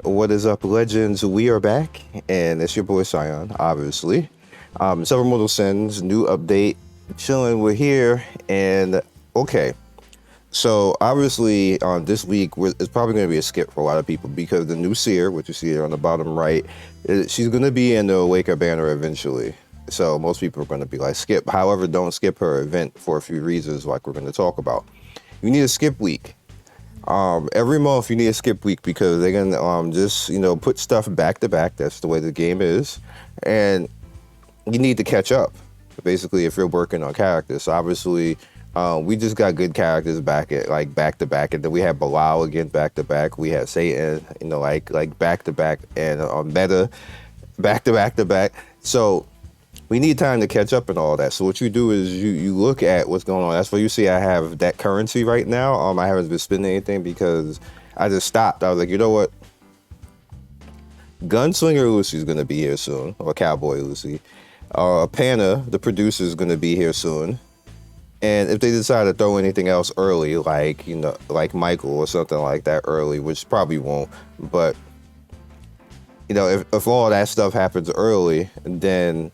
What is up, legends? We are back, and it's your boy Sion, obviously. Several Mortal Sins, new update, chilling. We're here, and okay. So obviously, this week it's probably going to be a skip for a lot of people because the new Seer, which you see here on the bottom right, she's going to be in the Awaker banner eventually. So most people are going to be like skip. However, don't skip her event for a few reasons, like we're going to talk about. You need a skip week. Every month you need a skip week because they're gonna just put stuff back to back. That's the way the game is, and you need to catch up. Basically, if you're working on characters, so obviously, we just got good characters back to back, and then we had Bilal again back to back. We had Satan, like back to back, and Meta back to back. So we need time to catch up and all that. So what you do is you look at what's going on. That's why you see I have that currency right now. I haven't been spending anything because I just stopped. I was like, you know what? Gunslinger Lucy's going to be here soon, or Cowboy Lucy. Panna, the producer, is going to be here soon. And if they decide to throw anything else early, like Michael or something like that early, which probably won't, but if all that stuff happens early, then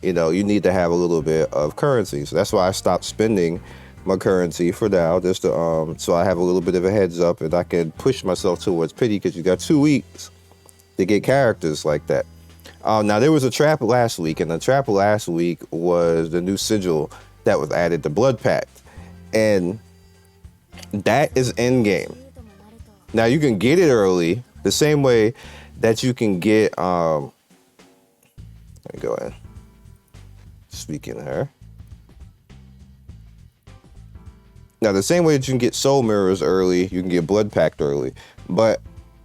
you need to have a little bit of currency. So that's why I stopped spending my currency for now, just to, so I have a little bit of a heads up and I can push myself towards pity, because you got 2 weeks to get characters like that. Now there was a trap last week, and the trap last week was the new sigil that was added to Blood Pact, and that is in game. Now you can get it early the same way that you can get let me go ahead. Speaking of her. Now, the same way that you can get Soul Mirrors early, you can get Blood Pact early. But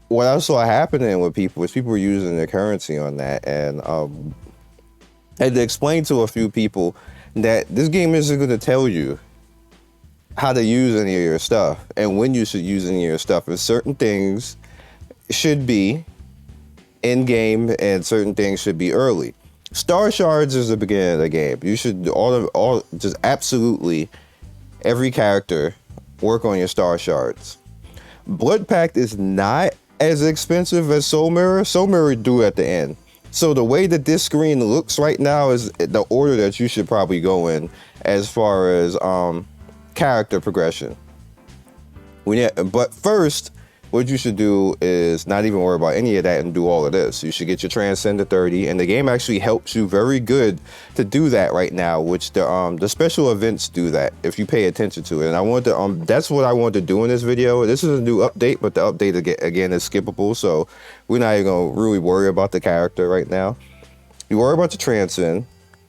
what I saw happening with people is people were using their currency on that. And I had to explain to a few people that this game isn't going to tell you how to use any of your stuff and when you should use any of your stuff. And certain things should be in game and certain things should be early. Star Shards is the beginning of the game. You should just absolutely every character work on your Star Shards. Blood Pact is not as expensive as Soul Mirror. Soul Mirror due at the end. So the way that this screen looks right now is the order that you should probably go in as far as character progression. But first, what you should do is not even worry about any of that and do all of this. You should get your Transcend to 30, and the game actually helps you very good to do that right now, which the special events do that if you pay attention to it. And I want to that's what I want to do in this video. This is a new update, but the update again is skippable, so we're not even gonna really worry about the character right now. You worry about your Transcend,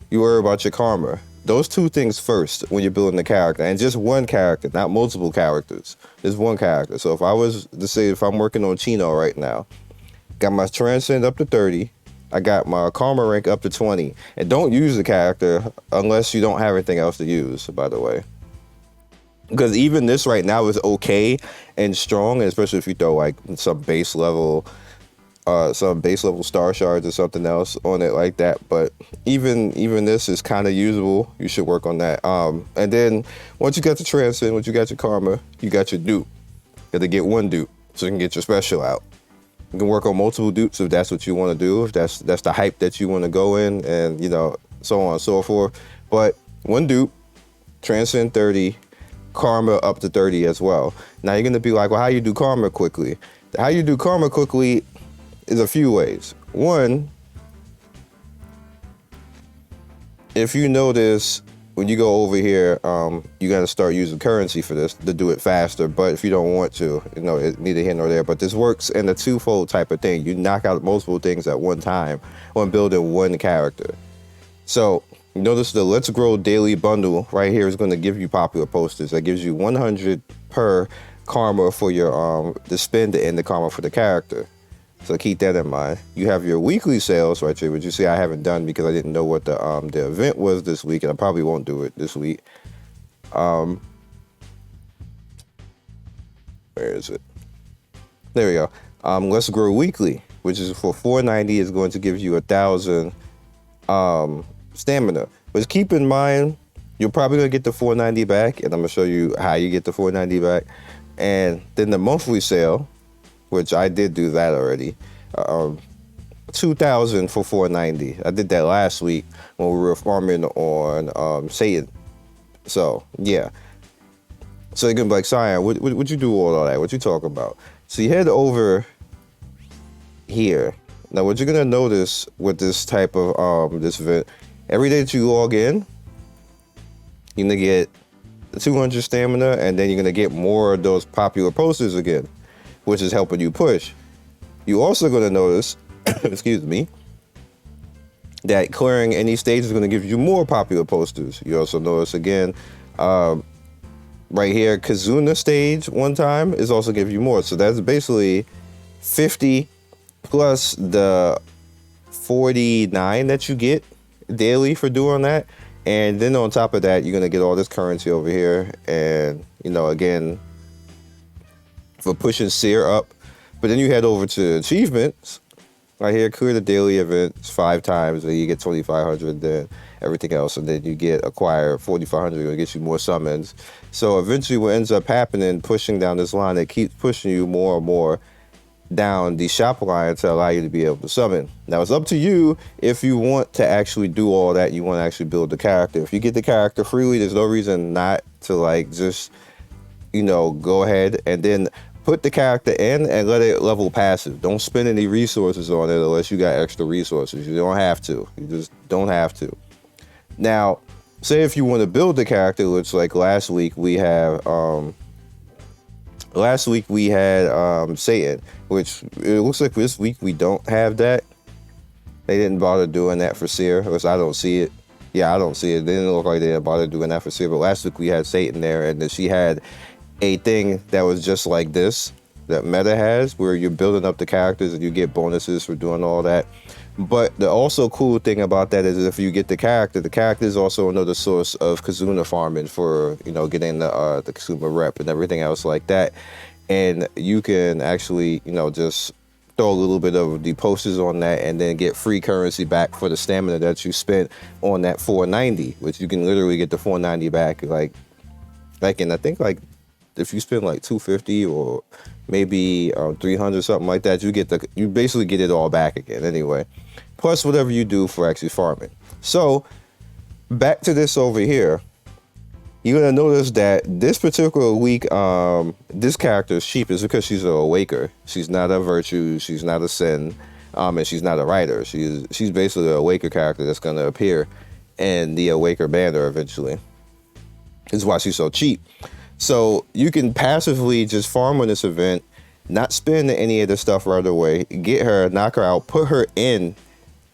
you worry about your Karma. Those two things first when you're building a character, and just one character, not multiple characters. Just one character. So if I was to say, if I'm working on Chino right now, got my Transcend up to 30, I got my Karma rank up to 20, and don't use the character unless you don't have anything else to use, by the way. Because even this right now is okay and strong, especially if you throw like some base level Star Shards or something else on it like that. But even this is kind of usable. You should work on that. And then once you got the Transcend, once you got your Karma, you got your dupe. You have to get one dupe so you can get your special out. You can work on multiple dupes if that's what you want to do, if that's the hype that you want to go in, and so on and so forth. But one dupe, Transcend 30, Karma up to 30 as well. Now you're gonna be like, well, how you do Karma quickly? How you do Karma quickly is a few ways. One, if you notice when you go over here, you got to start using currency for this to do it faster. But if you don't want to, it's neither here nor there. But this works in a twofold type of thing. You knock out multiple things at one time on building one character. So notice the Let's Grow daily bundle right here is going to give you popular posters. That gives you 100 per Karma for your the spend and the Karma for the character. So keep that in mind. You have your weekly sales right here, which you see I haven't done because I didn't know what the event was this week, and I probably won't do it this week. Where is it? There we go. Let's Grow Weekly, which is for $4.90, is going to give you 1,000 stamina. But keep in mind, you're probably gonna get the $4.90 back, and I'm gonna show you how you get the $4.90 back. And then the monthly sale which I did do that already. 2,000 for 490. I did that last week when we were farming on Satan. So yeah. So you're gonna be like, Cyan, what you do all that? What you talking about? So you head over here. Now what you're gonna notice with this type of this event, every day that you log in, you're gonna get 200 stamina, and then you're gonna get more of those popular posters again, which is helping you push. You also gonna notice, excuse me, that clearing any stage is gonna give you more popular posters. You also notice again, right here, Kazuna stage one time is also give you more. So that's basically 50 plus the 49 that you get daily for doing that. And then on top of that, you're going to get all this currency over here. And, you know, again, for pushing Seer up. But then you head over to achievements. Right here, clear the daily events 5 times, and you get 2,500, then everything else. And then you get acquire 4,500, it gets you more summons. So eventually what ends up happening, pushing down this line, it keeps pushing you more and more down the shop line to allow you to be able to summon. Now it's up to you if you want to actually do all that, you want to actually build the character. If you get the character freely, there's no reason not to like just, you know, go ahead and then put the character in and let it level passive. Don't spend any resources on it unless you got extra resources. You don't have to. You just don't have to. Now, say if you want to build the character, which like last week we had Satan, which it looks like this week we don't have that. They didn't bother doing that for Seer, or I don't see it. Yeah, I don't see it. They didn't look like they didn't bother doing that for Seer, but last week we had Satan there, and then she had a thing that was just like this, that Meta has, where you're building up the characters and you get bonuses for doing all that. But the also cool thing about that is if you get the character is also another source of Kazuna farming for, you know, getting the consumer rep and everything else like that. And you can actually, you know, just throw a little bit of the posters on that and then get free currency back for the stamina that you spent on that 490, which you can literally get the 490 back like in, I think like if you spend like 250 or maybe 300, something like that, you basically get it all back again anyway. Plus whatever you do for actually farming. So back to this over here. You're gonna notice that this particular week, this character is cheapest because she's an awaker. She's not a virtue, she's not a sin, and she's not a writer. She's basically an awaker character that's gonna appear in the awaker banner eventually. This is why she's so cheap. So you can passively just farm on this event, not spend any of the stuff right away, get her, knock her out, put her in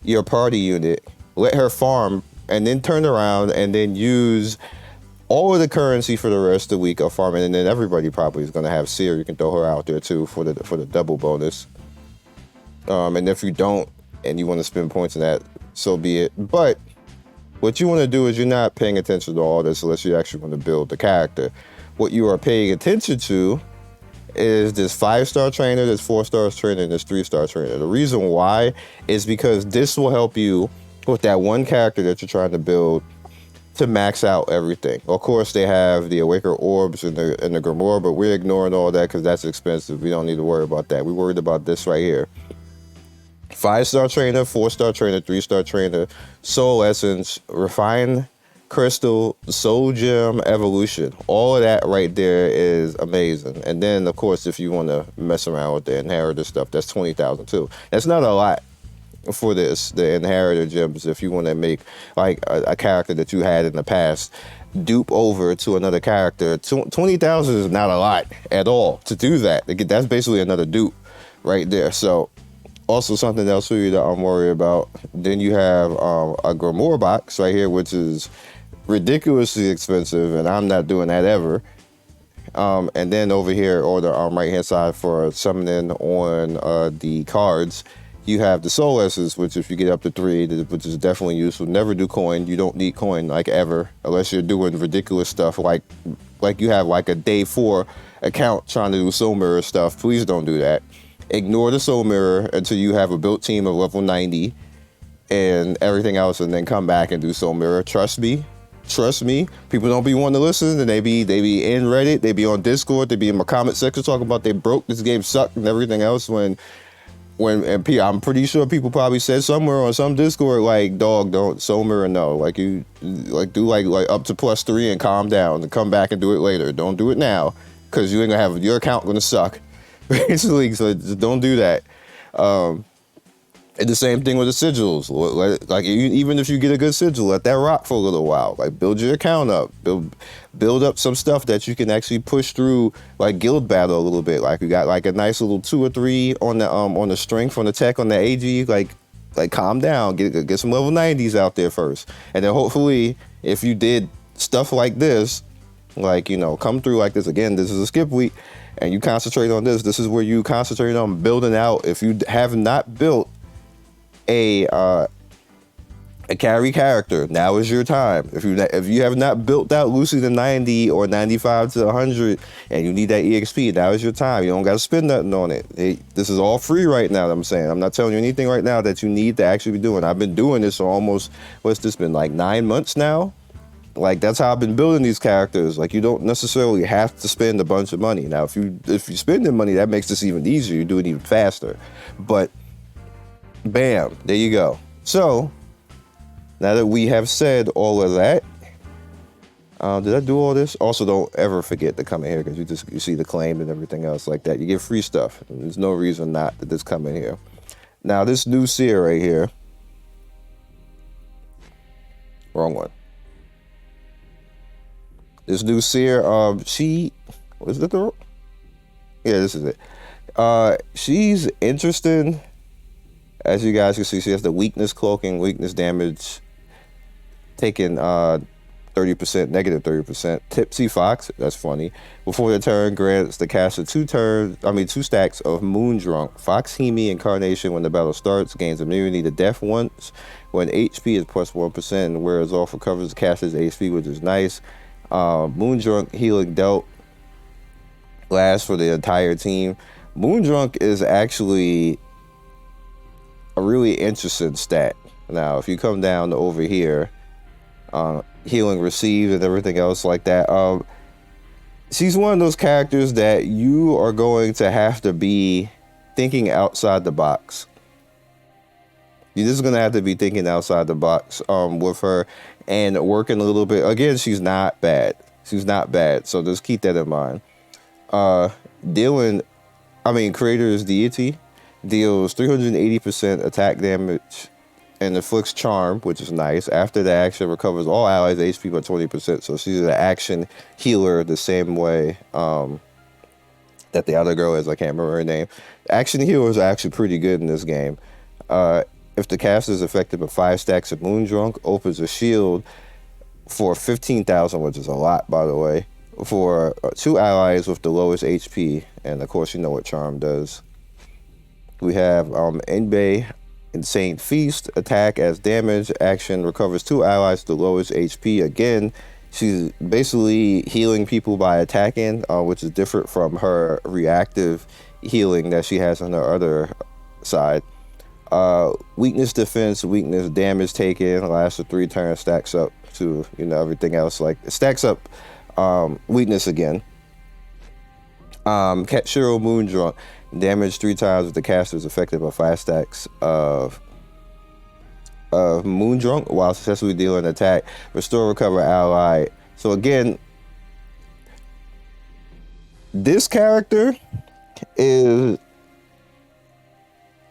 your party unit, let her farm, and then turn around and then use all of the currency for the rest of the week of farming. And then everybody probably is going to have Seer. You can throw her out there too for the double bonus. And if you don't and you want to spend points on that, so be it. But what you want to do is you're not paying attention to all this unless you actually want to build the character. What you are paying attention to is this 5-star trainer, this 4-star trainer, and this 3-star trainer. The reason why is because this will help you with that one character that you're trying to build to max out everything. Of course, they have the Awaker Orbs and the Grimoire, but we're ignoring all that because that's expensive. We don't need to worry about that. We're worried about this right here. 5-star trainer, 4-star trainer, 3-star trainer, Soul Essence, Refined Crystal, Soul Gem, Evolution. All of that right there is amazing. And then, of course, if you want to mess around with the Inheritor stuff, that's 20,000 too. That's not a lot for this, the Inheritor gems, if you want to make like a character that you had in the past dupe over to another character. 20,000 is not a lot at all to do that. That's basically another dupe right there. So also something else for you to worry about. Then you have a Grimoire box right here, which is ridiculously expensive, and I'm not doing that ever. And then over here on the right hand side for summoning on the cards, you have the Soul Essence, which if you get up to 3, which is definitely useful. Never do coin. You don't need coin like ever, unless you're doing ridiculous stuff like you have like a day 4 account trying to do Soul Mirror stuff. Please don't do that. Ignore the Soul Mirror until you have a built team of level 90 and everything else, and then come back and do Soul Mirror. Trust me, trust me, people don't be wanting to listen, and they be in Reddit, they be on Discord, they be in my comment section talking about they broke, this game sucked and everything else, I'm pretty sure people probably said somewhere on some Discord, like, dog, don't, Soul Mirror, no, like, you, like, do, like, up to +3 and calm down, and come back and do it later. Don't do it now, because you ain't gonna have, your account gonna suck, basically, so just don't do that. And the same thing with the sigils. Like, even if you get a good sigil, let that rock for a little while. Like, build your account up. Build up some stuff that you can actually push through, like guild battle a little bit. Like, you got like a nice little 2 or 3 on the strength, on the tech, on the AG. Like calm down. Get some level 90s out there first, and then hopefully, if you did stuff like this, like, you know, come through like this again. This is a skip week, and you concentrate on this. This is where you concentrate on building out. If you have not built a carry character, now is your time. If you have not built out Lucy to 90 or 95 to 100 and you need that EXP, now is your time. You don't got to spend nothing on it. This is all free right now. I'm saying, I'm not telling you anything right now that you need to actually be doing. I've been doing this for almost, what's this been, like 9 months now? Like, that's how I've been building these characters. Like, you don't necessarily have to spend a bunch of money. Now, if you spend the money, that makes this even easier. You do it even faster. But bam, there you go. So, now that we have said all of that, did I do all this? Also, don't ever forget to come in here, because you see the claim and everything else like that. You get free stuff. There's no reason not to just come in here. Now, this new Seer right here. Wrong one. This new Seer, was it the? Yeah, this is it. She's interesting. As you guys can see, she has the weakness cloaking, weakness damage, taking -30%, -30%. Tipsy Fox, that's funny. Before the turn, grants the caster 2 stacks of Moondrunk. Fox Hemi incarnation when the battle starts, gains immunity to death once. When HP is +1% and wears off, recovers the caster's HP, which is nice. Moondrunk healing dealt lasts for the entire team. Moondrunk is actually a really interesting stat. Now, if you come down to over here, healing received and everything else like that, she's one of those characters that you are going to have to be thinking outside the box. You're just gonna have to be thinking outside the box with her and working a little bit. Again, she's not bad. So just keep that in mind. Creator's Deity deals 380% attack damage and inflicts charm, which is nice. After the action, recovers all allies' HP by 20%. So she's an action healer the same way that the other girl is. I can't remember her name. Action healers are actually pretty good in this game. If the caster is affected by 5 stacks of Moondrunk, opens a shield for 15,000, which is a lot, by the way, for 2 allies with the lowest HP. And of course, you know what charm does. We have Enbei, Insane Feast, attack as damage, action, recovers 2 allies to the lowest HP. Again, she's basically healing people by attacking, which is different from her reactive healing that she has on her other side. Weakness defense, weakness damage taken, lasts for 3 turns, stacks up to, you know, everything else. Like, stacks up weakness again. Katshiro Moondrunk, damage 3 times if the caster is affected by 5 stacks of Moondrunk while successfully dealing an attack. Restore, recover ally. So again, this character is,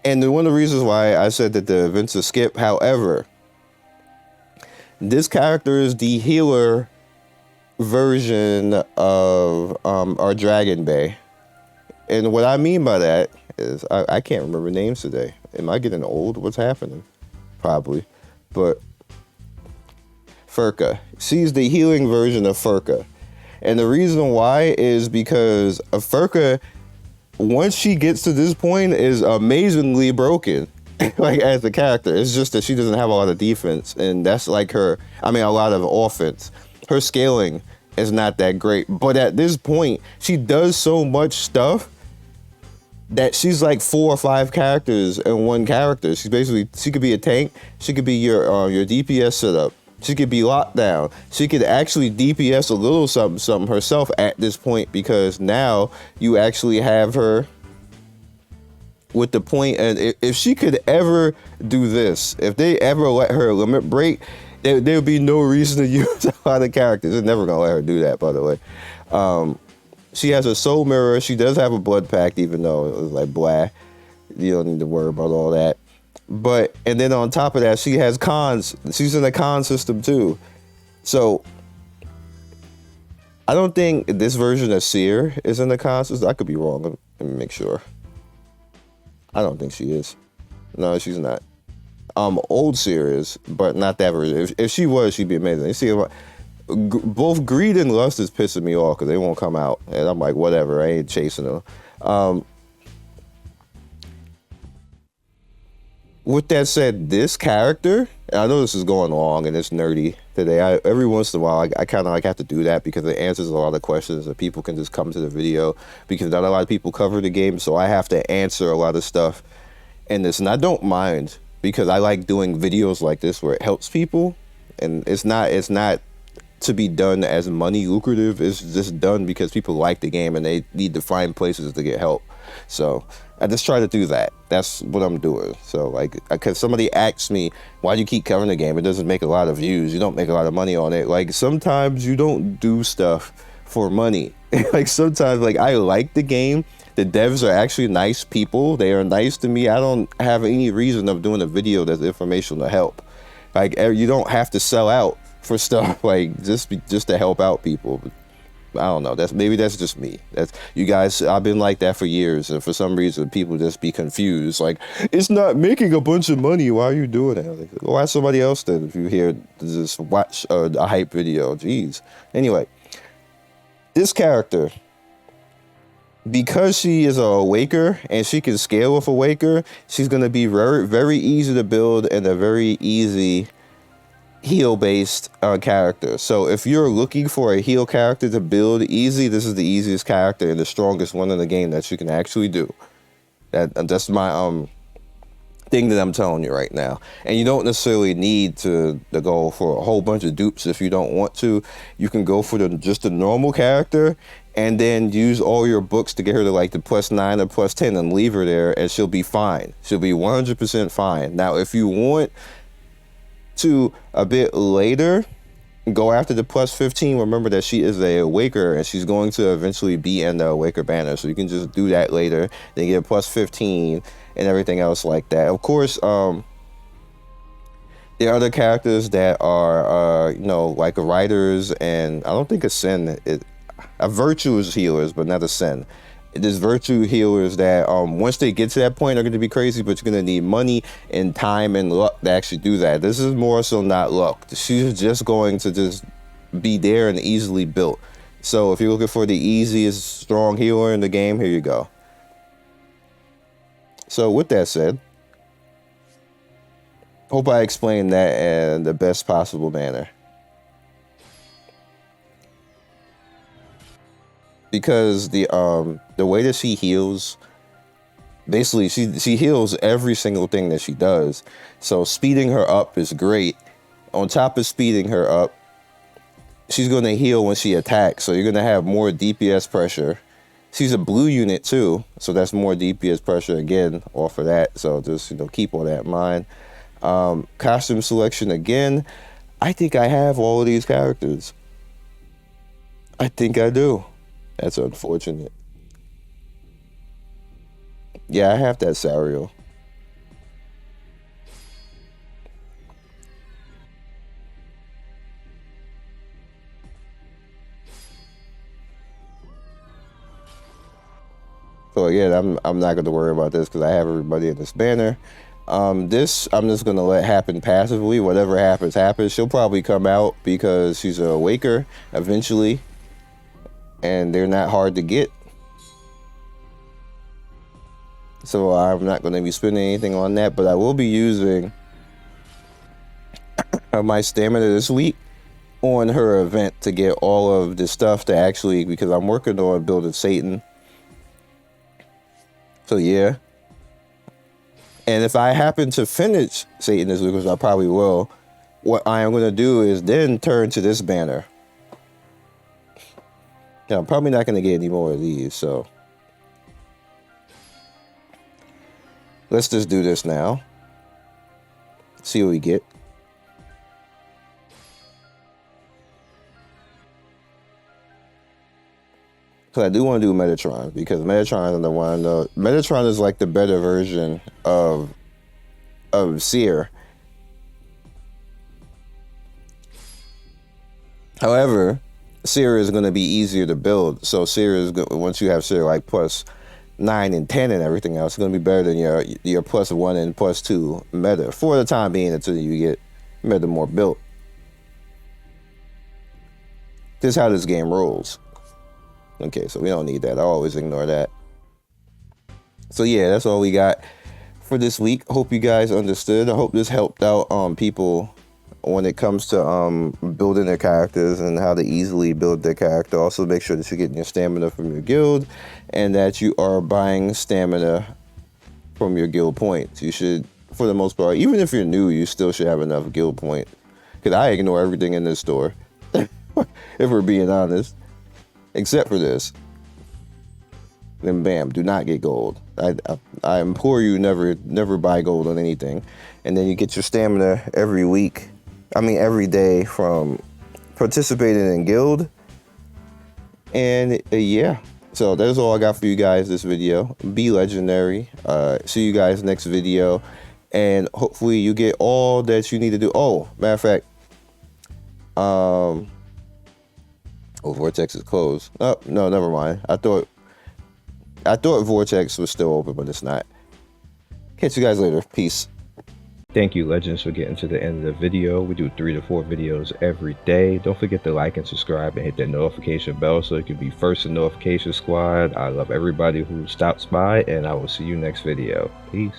and one of the reasons why I said that the events are skip, however, this character is the healer version of our Dragon Bay. And what I mean by that is, I can't remember names today. Am I getting old? What's happening? Probably. But Furka. She's the healing version of Furka. And the reason why is because Furka, once she gets to this point, is amazingly broken. Like, as a character. It's just that she doesn't have a lot of defense. And that's like a lot of offense. Her scaling is not that great. But at this point, she does so much stuff that she's like 4 or 5 characters in one character. She's basically, she could be a tank, she could be your DPS setup, She could be locked down. She could actually DPS a little something herself at this point, because now you actually have her with the point. And if she could ever do this, if they ever let her limit break, there would be no reason to use a lot of characters. They're never gonna let her do that, by the way. She has a soul mirror. She does have a blood pact, even though it was like blah. You don't need to worry about all that. But, and then on top of that, she has cons. She's in the con system too. So I don't think this version of Seer is in the con system. I could be wrong. Let me make sure. I don't think she is. No, she's not. Old Seer is, but not that version. If she was, she'd be amazing. You see, both greed and lust is pissing me off because they won't come out, and I'm like, whatever. I ain't chasing them. With that said, this character, and I know this is going long and it's nerdy today. Every once in a while, I kind of like have to do that because it answers a lot of questions that people can just come to the video, because not a lot of people cover the game, so I have to answer a lot of stuff in this, and I don't mind because I like doing videos like this where it helps people, and it's not to be done as money lucrative. It's just done because people like the game and they need to find places to get help. So I just try to do that. That's what I'm doing. So like, because somebody asks me, why do you keep covering the game? It doesn't make a lot of views. You don't make a lot of money on it. Like, sometimes you don't do stuff for money. Like, sometimes, like, I like the game. The devs are actually nice people. They are nice to me. I don't have any reason of doing a video that's informational to help. Like, you don't have to sell out for stuff, like, just to help out people. I don't know. Maybe that's just me. That's you guys. I've been like that for years, and for some reason, people just be confused. Like, it's not making a bunch of money. Why are you doing that? Like, well, why somebody else then? If you hear just watch a hype video, jeez. Anyway, this character, because she is a awaker and she can scale with awaker, she's gonna be very, very easy to build and a very easy heal based character. So if you're looking for a heal character to build easy, this is the easiest character and the strongest one in the game that you can actually do. That's my thing that I'm telling you right now. And you don't necessarily need to go for a whole bunch of dupes if you don't want to. You can go for just the normal character and then use all your books to get her to like the +9 or +10 and leave her there, and she'll be fine. She'll be 100% fine. Now, if you want to a bit later go after the +15, remember that she is a awaker and she's going to eventually be in the awaker banner, so you can just do that later, then get +15 and everything else like that. Of course, there are other characters that are like writers, and I don't think a sin, a virtue is healers, but not a sin. There's virtue healers that once they get to that point are going to be crazy, but you're going to need money and time and luck to actually do that. This is more so not luck. She's just going to just be there and easily built. So if you're looking for the easiest strong healer in the game, here you go. So with that said, hope I explained that in the best possible manner. Because the way that she heals, basically she heals every single thing that she does. So speeding her up is great. On top of speeding her up, she's going to heal when she attacks. So you're going to have more DPS pressure. She's a blue unit too, so that's more DPS pressure again off of that. So just keep all that in mind. Costume selection again. I think I have all of these characters. I think I do. That's unfortunate. Yeah, I have that Sariel. So again, I'm not going to worry about this because I have everybody in this banner. This I'm just going to let happen passively. Whatever happens, happens. She'll probably come out because she's a waker eventually. And they're not hard to get. So I'm not going to be spending anything on that, but I will be using my stamina this week on her event to get all of the stuff to actually, because I'm working on building Satan. So yeah. And if I happen to finish Satan this week, which I probably will, what I am going to do is then turn to this banner. Now, I'm probably not going to get any more of these, so let's just do this now. See what we get. So I do want to do Metatron, because Metatron is the one. Metatron is like the better version of Seer. However, Seer is going to be easier to build. So Seer is good once you have Seer like plus 9 and 10 and everything else. It's going to be better than your plus 1 and plus 2 meta for the time being until you get meta more built. This is how this game rolls. Okay, so we don't need that. I always ignore that. So yeah, that's all we got for this week. Hope you guys understood. I hope this helped out people when it comes to building their characters and how to easily build their character. Also, make sure that you're getting your stamina from your guild and that you are buying stamina from your guild points. You should, for the most part, even if you're new, you still should have enough guild points. Because I ignore everything in this store, if we're being honest. Except for this. Then bam, do not get gold. I implore you, never buy gold on anything. And then you get your stamina every day from participating in guild. And yeah, so that's all I got for you guys this video. Be legendary. See you guys next video. And hopefully you get all that you need to do. Oh, matter of fact, oh, Vortex is closed. Oh, no, never mind. I thought Vortex was still open, but it's not. Catch you guys later. Peace. Thank you, Legends, for getting to the end of the video. We do 3 to 4 videos every day. Don't forget to like and subscribe and hit that notification bell so you can be first in notification squad. I love everybody who stops by, and I will see you next video. Peace.